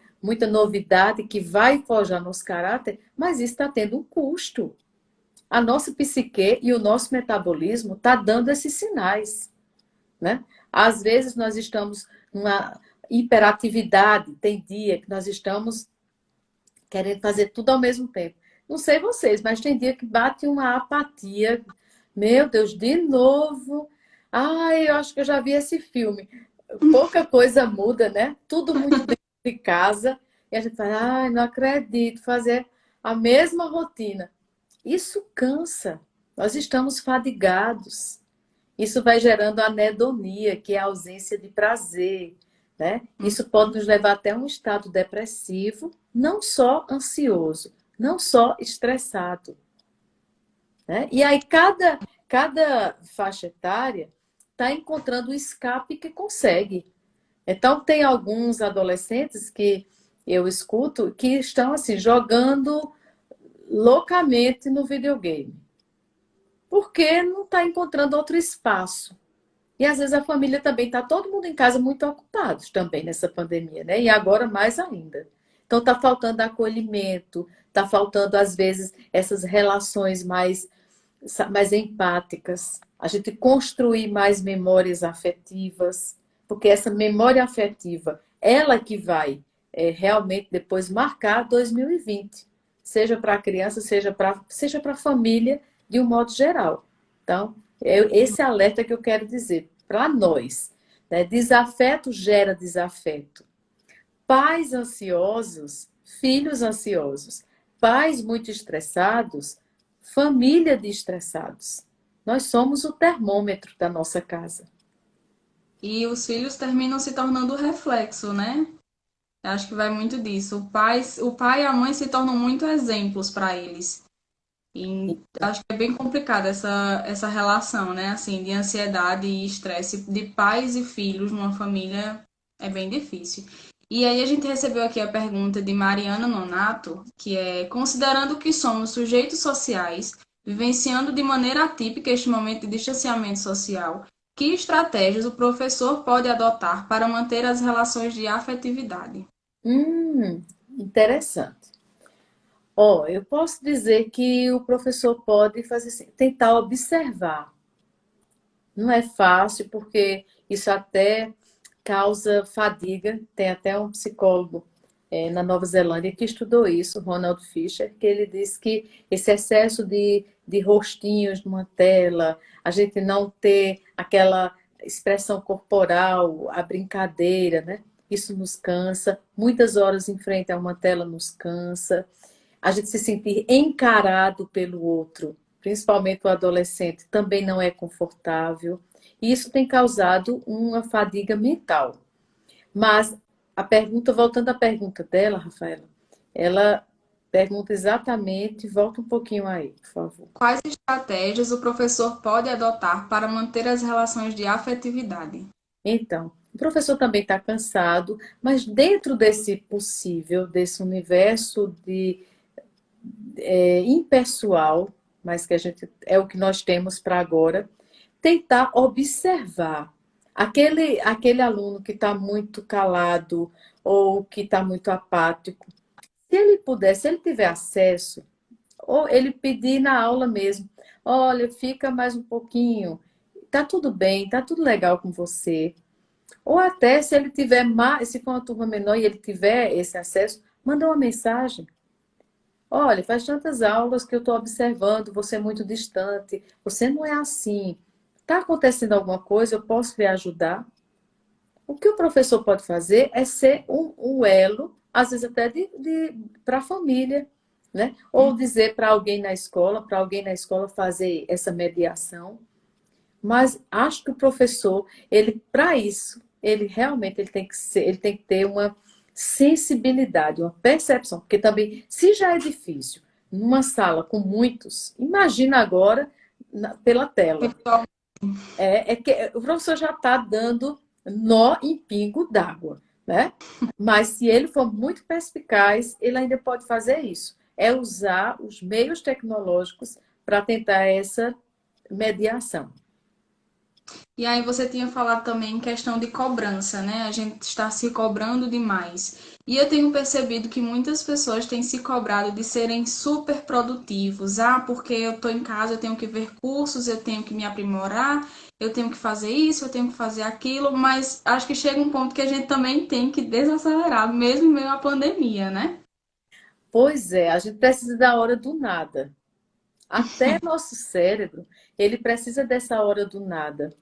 novidade que vai forjar nosso caráter, mas isso está tendo um custo. A nossa psique e o nosso metabolismo está dando esses sinais, né? Às vezes nós estamos numa hiperatividade, tem dia que nós estamos querendo fazer tudo ao mesmo tempo. Não sei vocês, mas tem dia que bate uma apatia. Meu Deus, de novo. Ai, eu acho que eu já vi esse filme. Pouca coisa muda, né? Tudo muito dentro de casa. E a gente fala, ai, não acredito, fazer a mesma rotina. Isso cansa. Nós estamos fadigados. Isso vai gerando anedonia, que é a ausência de prazer, né? Isso pode nos levar até um estado depressivo, não só ansioso, não só estressado, né? E aí cada faixa etária está encontrando o escape que consegue. Então, tem alguns adolescentes que eu escuto que estão assim jogando loucamente no videogame, porque não está encontrando outro espaço. E às vezes a família também está todo mundo em casa muito ocupados também nessa pandemia, né? E agora mais ainda. Então está faltando acolhimento, está faltando às vezes essas relações mais empáticas, a gente construir mais memórias afetivas, porque essa memória afetiva, ela que vai realmente depois marcar 2020, seja para a criança, seja para a família, de um modo geral. Então, esse alerta que eu quero dizer para nós, né? Desafeto gera desafeto. Pais ansiosos, filhos ansiosos, pais muito estressados, família de estressados. Nós somos o termômetro da nossa casa. E os filhos terminam se tornando o reflexo, né? Eu acho que vai muito disso. O pai e a mãe se tornam muito exemplos para eles. E acho que é bem complicada essa relação, né? Assim, de ansiedade e estresse de pais e filhos numa família é bem difícil. E aí a gente recebeu aqui a pergunta de Mariana Nonato, que é: considerando que somos sujeitos sociais, vivenciando de maneira atípica este momento de distanciamento social, que estratégias o professor pode adotar para manter as relações de afetividade? Interessante. Ó, eu posso dizer que o professor pode fazer assim, tentar observar. Não é fácil, porque isso até causa fadiga. Tem até um psicólogo na Nova Zelândia que estudou isso, Ronald Fisher, que ele diz que esse excesso de rostinhos numa tela, a gente não ter aquela expressão corporal, a brincadeira, né? Isso nos cansa. Muitas horas em frente a uma tela nos cansa. A gente se sentir encarado pelo outro, principalmente o adolescente, também não é confortável. E isso tem causado uma fadiga mental. Mas voltando à pergunta dela, Rafaela, ela pergunta exatamente, volta um pouquinho aí, por favor. Quais estratégias o professor pode adotar para manter as relações de afetividade? Então, o professor também está cansado, mas dentro desse possível, desse universo impessoal, mas que a gente é o que nós temos para agora, tentar observar aquele aluno que está muito calado ou que está muito apático. Se ele puder, se ele tiver acesso, ou ele pedir na aula mesmo, olha, fica mais um pouquinho, tá tudo bem, tá tudo legal com você. Ou até se ele tiver mais, se for uma turma menor e ele tiver esse acesso, manda uma mensagem. Olha, faz tantas aulas que eu estou observando, você é muito distante, você não é assim. Está acontecendo alguma coisa, eu posso lhe ajudar? O que o professor pode fazer é ser um elo, às vezes até para a família, né? Ou dizer para alguém na escola fazer essa mediação. Mas acho que o professor, ele para isso, ele realmente ele tem que ter uma sensibilidade, uma percepção, porque também, se já é difícil numa sala com muitos, imagina agora pela tela. É que o professor já está dando nó em pingo d'água, né? Mas se ele for muito perspicaz, ele ainda pode fazer isso. É usar os meios tecnológicos para tentar essa mediação. E aí você tinha falado também em questão de cobrança, né? A gente está se cobrando demais. E eu tenho percebido que muitas pessoas têm se cobrado de serem super produtivos. Ah, porque eu estou em casa, eu tenho que ver cursos, eu tenho que me aprimorar, eu tenho que fazer isso, eu tenho que fazer aquilo, mas acho que chega um ponto que a gente também tem que desacelerar, mesmo em meio à pandemia, né? Pois é, a gente precisa da hora do nada. Até nosso cérebro, ele precisa dessa hora do nada.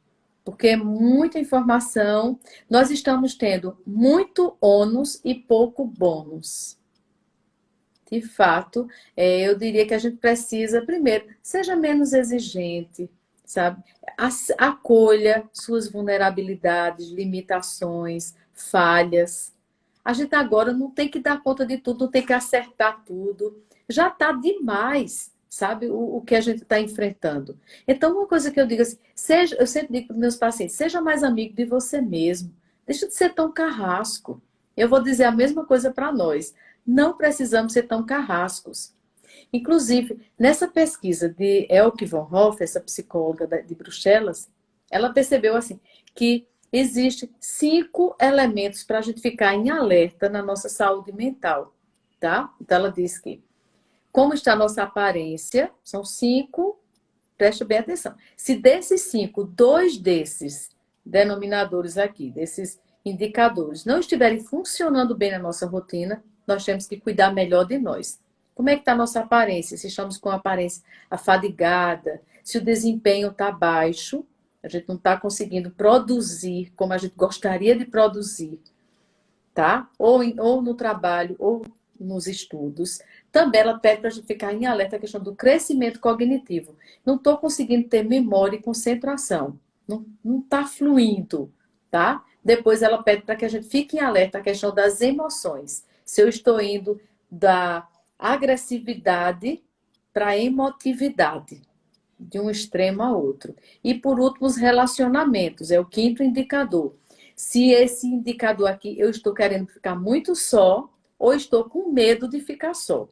Porque é muita informação, nós estamos tendo muito ônus e pouco bônus. De fato, eu diria que a gente precisa, primeiro, seja menos exigente, sabe? Acolha suas vulnerabilidades, limitações, falhas. A gente agora não tem que dar conta de tudo, não tem que acertar tudo. Já está demais, sabe, o que a gente está enfrentando. Então, uma coisa que eu digo assim, eu sempre digo para os meus pacientes, seja mais amigo de você mesmo. Deixa de ser tão carrasco. Eu vou dizer a mesma coisa para nós. Não precisamos ser tão carrascos. Inclusive, nessa pesquisa de Elke von Hoff, essa psicóloga de Bruxelas, ela percebeu assim que existem 5 elementos para a gente ficar em alerta na nossa saúde mental, tá? Então ela diz que como está a nossa aparência, são 5, preste bem atenção. Se desses 5, 2 desses denominadores aqui, desses indicadores, não estiverem funcionando bem na nossa rotina, nós temos que cuidar melhor de nós. Como é que está a nossa aparência? Se estamos com a aparência afadigada, se o desempenho está baixo, a gente não está conseguindo produzir como a gente gostaria de produzir, tá? Ou no trabalho, ou nos estudos. Também ela pede para a gente ficar em alerta a questão do crescimento cognitivo. Não estou conseguindo ter memória e concentração. Não está fluindo, tá? Depois ela pede para que a gente fique em alerta a questão das emoções. Se eu estou indo da agressividade para a emotividade, de um extremo a outro. E por último, os relacionamentos, é o 5º indicador. Se esse indicador aqui, eu estou querendo ficar muito só, ou estou com medo de ficar só.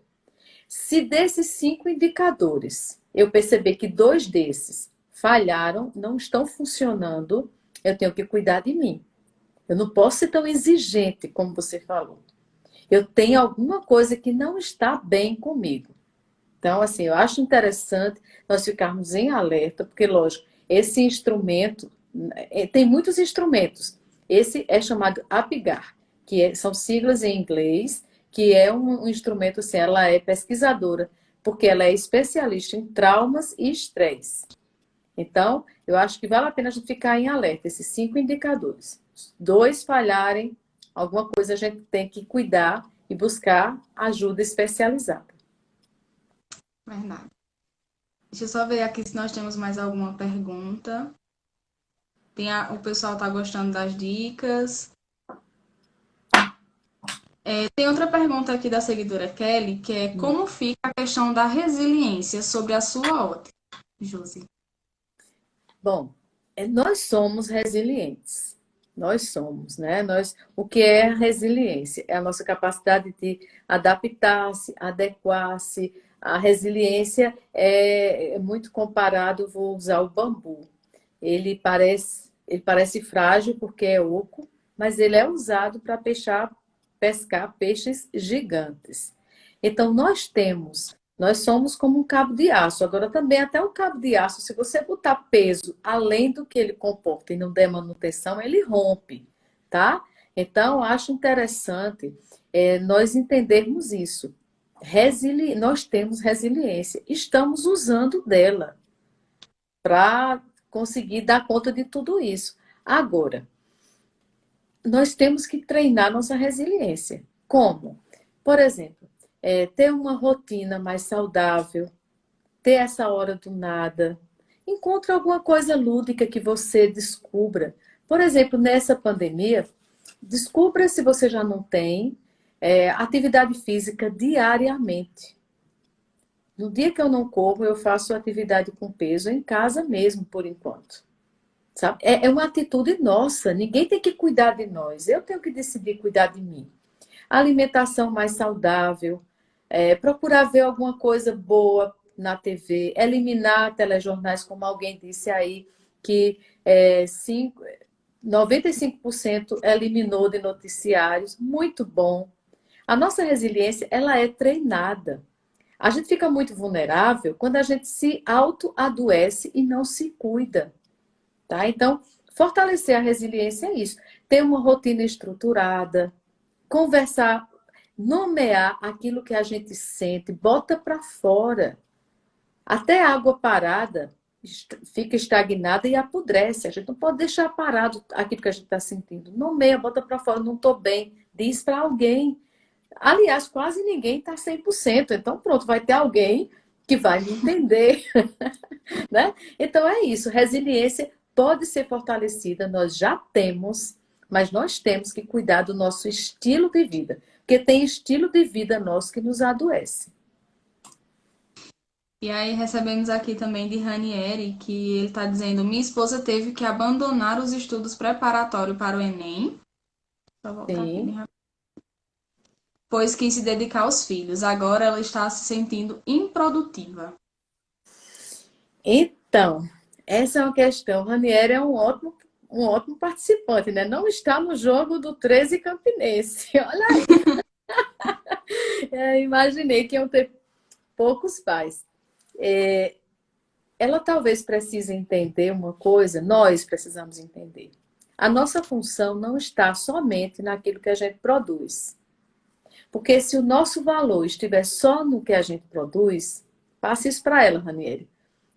Se desses 5 indicadores, eu perceber que 2 desses falharam, não estão funcionando, eu tenho que cuidar de mim. Eu não posso ser tão exigente, como você falou. Eu tenho alguma coisa que não está bem comigo. Então, assim, eu acho interessante nós ficarmos em alerta, porque, lógico, esse instrumento, tem muitos instrumentos. Esse é chamado APGAR, que são siglas em inglês, que é um instrumento, assim, ela é pesquisadora, porque ela é especialista em traumas e estresse. Então, eu acho que vale a pena a gente ficar em alerta, esses 5 indicadores. 2 falharem, alguma coisa a gente tem que cuidar e buscar ajuda especializada. Verdade. Deixa eu só ver aqui se nós temos mais alguma pergunta. O pessoal está gostando das dicas. Tem outra pergunta aqui da seguidora Kelly, que é como fica a questão da resiliência sobre a sua ótica, Josi? Bom, nós somos resilientes. Nós somos, né? O que é a resiliência? É a nossa capacidade de adaptar-se, adequar-se. A resiliência é muito comparado, vou usar o bambu. Ele parece frágil porque é oco, mas ele é usado para pescar peixes gigantes. Então, nós somos como um cabo de aço. Agora, também, até um cabo de aço, se você botar peso além do que ele comporta e não der manutenção, ele rompe, tá? Então, acho interessante nós entendermos isso. Nós temos resiliência, estamos usando dela para conseguir dar conta de tudo isso. Agora, nós temos que treinar nossa resiliência. Como? Por exemplo, ter uma rotina mais saudável, ter essa hora do nada. Encontre alguma coisa lúdica que você descubra. Por exemplo, nessa pandemia, descubra, se você já não tem, atividade física diariamente. No dia que eu não corro, eu faço atividade com peso em casa mesmo, por enquanto. Sabe? É uma atitude nossa. Ninguém tem que cuidar de nós. Eu tenho que decidir cuidar de mim. Alimentação mais saudável, procurar ver alguma coisa boa na TV, eliminar telejornais, como alguém disse aí, que 95% eliminou de noticiários. Muito bom. A nossa resiliência, ela é treinada. A gente fica muito vulnerável quando a gente se auto-adoece e não se cuida. Tá? Então, fortalecer a resiliência é isso. Ter uma rotina estruturada, conversar, nomear aquilo que a gente sente, bota para fora. Até a água parada fica estagnada e apodrece. A gente não pode deixar parado aquilo que a gente está sentindo. Nomeia, bota para fora, não estou bem. Diz para alguém. Aliás, quase ninguém está 100%. Então, pronto, vai ter alguém que vai me entender. Né? Então, é isso. Resiliência pode ser fortalecida. Nós já temos. mas nós temos que cuidar do nosso estilo de vida, porque tem estilo de vida nosso que nos adoece. E aí recebemos aqui também de Ranieri, que ele está dizendo: minha esposa teve que abandonar os estudos preparatórios para o Enem. Vou voltar aqui bem Sim. rápido. Pois quis se dedicar aos filhos. Agora ela está se sentindo improdutiva. Então, essa é uma questão. Ranieri é um ótimo participante, né? Não está no jogo do 13 Campinense. Olha aí. Imaginei que iam ter poucos pais. Ela talvez precise entender uma coisa, nós precisamos entender. A nossa função não está somente naquilo que a gente produz. Porque se o nosso valor estiver só no que a gente produz, passe isso para ela, Ranieri.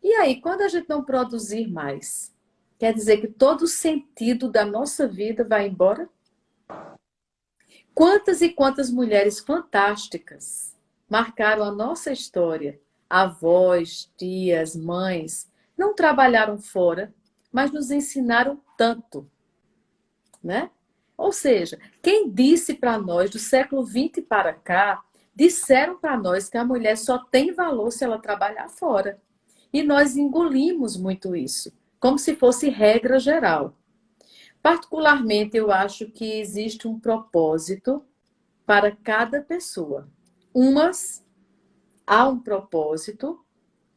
E aí, quando a gente não produzir mais, quer dizer que todo o sentido da nossa vida vai embora? Quantas e quantas mulheres fantásticas marcaram a nossa história? Avós, tias, mães, não trabalharam fora, mas nos ensinaram tanto, né? Ou seja, quem disse para nós do século XX para cá, disseram para nós que a mulher só tem valor se ela trabalhar fora. E nós engolimos muito isso, como se fosse regra geral. Particularmente, eu acho que existe um propósito para cada pessoa. Umas, há um propósito,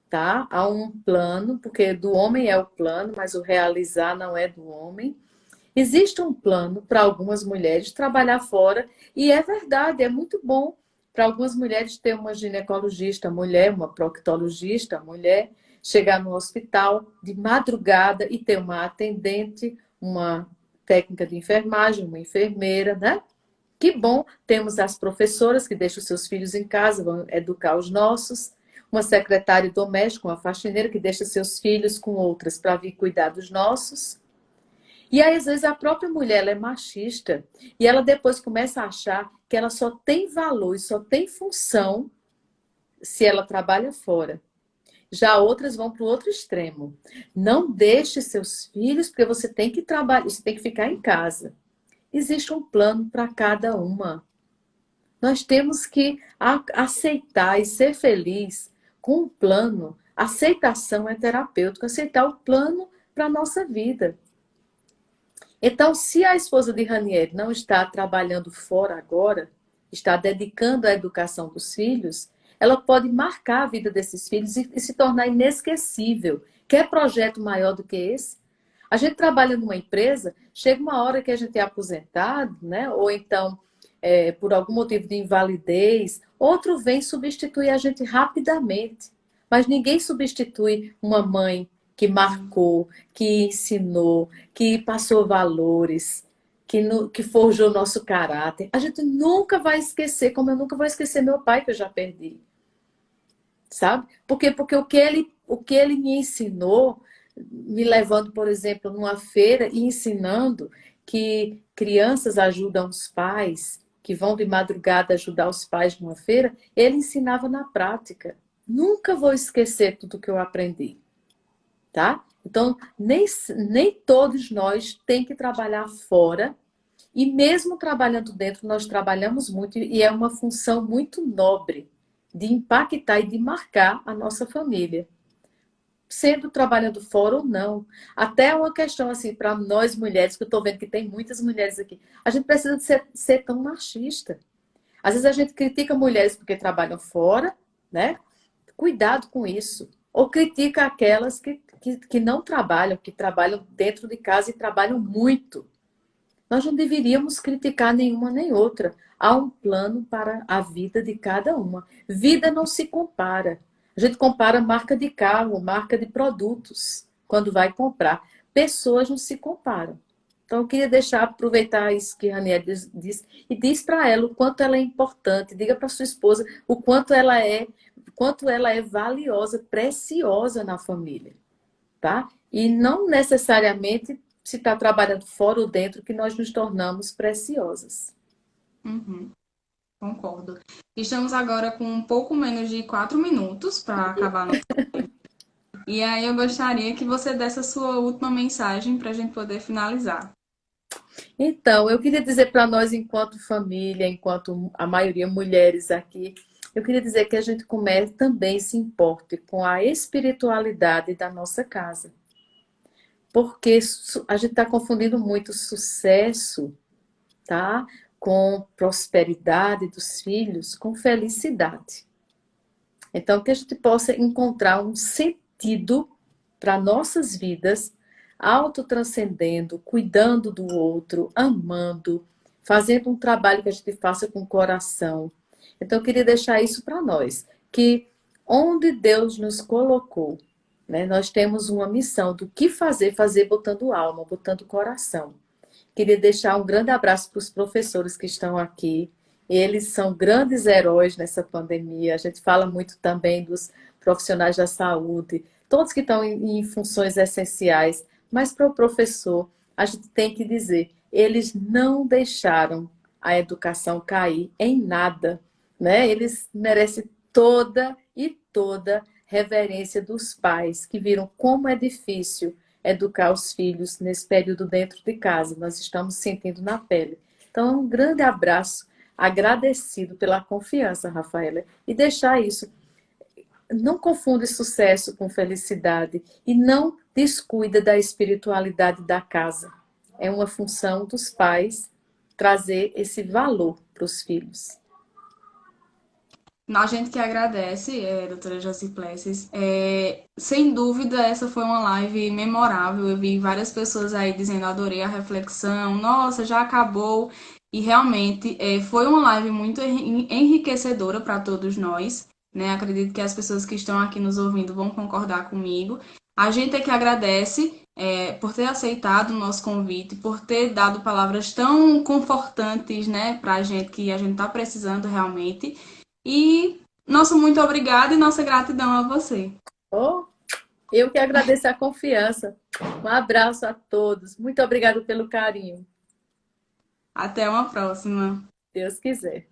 tá? Há um plano, porque do homem é o plano, mas o realizar não é do homem. Existe um plano para algumas mulheres trabalhar fora, e é verdade, é muito bom para algumas mulheres ter uma ginecologista mulher, uma proctologista mulher, chegar no hospital de madrugada e ter uma atendente, uma técnica de enfermagem, uma enfermeira, né? Que bom, temos as professoras que deixam seus filhos em casa, vão educar os nossos, uma secretária doméstica, uma faxineira que deixa seus filhos com outras para vir cuidar dos nossos. E aí, às vezes, a própria mulher ela é machista e ela depois começa a achar que ela só tem valor e só tem função se ela trabalha fora. Já outras vão para o outro extremo. Não deixe seus filhos, porque você tem que trabalhar, você tem que ficar em casa. Existe um plano para cada uma. Nós temos que aceitar e ser feliz com um plano. Aceitação é terapêutico, aceitar o plano para a nossa vida. Então, se a esposa de Ranieri não está trabalhando fora agora, está dedicando à educação dos filhos, ela pode marcar a vida desses filhos e se tornar inesquecível. Quer projeto maior do que esse? A gente trabalha numa empresa, chega uma hora que a gente é aposentado, né? Ou então, por algum motivo de invalidez, outro vem substituir a gente rapidamente. Mas ninguém substitui uma mãe que marcou, que ensinou, que passou valores, que forjou nosso caráter. A gente nunca vai esquecer, como eu nunca vou esquecer meu pai, que eu já perdi. Sabe? Porque o que ele me ensinou, me levando, por exemplo, numa feira e ensinando que crianças ajudam os pais, que vão de madrugada ajudar os pais numa feira, ele ensinava na prática. Nunca vou esquecer tudo que eu aprendi. Tá? Então, nem todos nós tem que trabalhar fora, e mesmo trabalhando dentro, nós trabalhamos muito, e é uma função muito nobre de impactar e de marcar a nossa família. Sendo trabalhando fora ou não. Até uma questão assim, para nós mulheres, que eu estou vendo que tem muitas mulheres aqui, a gente precisa de ser tão machista. Às vezes a gente critica mulheres porque trabalham fora, né? Cuidado com isso. Ou critica aquelas que não trabalham, que trabalham dentro de casa e trabalham muito. Nós não deveríamos criticar nenhuma nem outra. Há um plano para a vida de cada uma. Vida não se compara. A gente compara marca de carro, marca de produtos, quando vai comprar. Pessoas não se comparam. Então, eu queria aproveitar isso que a Ranieri disse, e diz para ela o quanto ela é importante. Diga para sua esposa o quanto ela é valiosa, preciosa na família. Tá? E não necessariamente se está trabalhando fora ou dentro que nós nos tornamos preciosas. Uhum, concordo. Estamos agora com um pouco menos de 4 minutos para acabar nosso. E aí eu gostaria que você desse a sua última mensagem para a gente poder finalizar. Então, eu queria dizer para nós, enquanto família, enquanto a maioria mulheres aqui, eu queria dizer que a gente comece também se importe com a espiritualidade da nossa casa. Porque a gente está confundindo muito sucesso, tá? Com prosperidade dos filhos, com felicidade. Então, que a gente possa encontrar um sentido para nossas vidas, autotranscendendo, cuidando do outro, amando, fazendo um trabalho que a gente faça com o coração. Então, eu queria deixar isso para nós, que onde Deus nos colocou, né, nós temos uma missão do que fazer, fazer botando alma, botando coração. Queria deixar um grande abraço para os professores que estão aqui. Eles são grandes heróis nessa pandemia. A gente fala muito também dos profissionais da saúde, todos que estão em funções essenciais. Mas para o professor, a gente tem que dizer, eles não deixaram a educação cair em nada, né? Eles merecem toda reverência dos pais que viram como é difícil educar os filhos nesse período dentro de casa. Nós estamos sentindo na pele. Então, um grande abraço, agradecido pela confiança, Rafaela, e deixar isso. Não confunde sucesso com felicidade e não descuida da espiritualidade da casa. É uma função dos pais trazer esse valor para os filhos. A gente que agradece, doutora Josi Plessis. Sem dúvida, essa foi uma live memorável. Eu vi várias pessoas aí dizendo, adorei a reflexão, nossa, já acabou. E realmente foi uma live muito enriquecedora para todos nós, né? Acredito que as pessoas que estão aqui nos ouvindo vão concordar comigo. A gente é que agradece por ter aceitado o nosso convite, por ter dado palavras tão confortantes, né, para a gente, que a gente está precisando realmente. E nosso muito obrigado e nossa gratidão a você. Oh, eu que agradeço a confiança. Um abraço a todos. Muito obrigada pelo carinho. Até uma próxima. Deus quiser.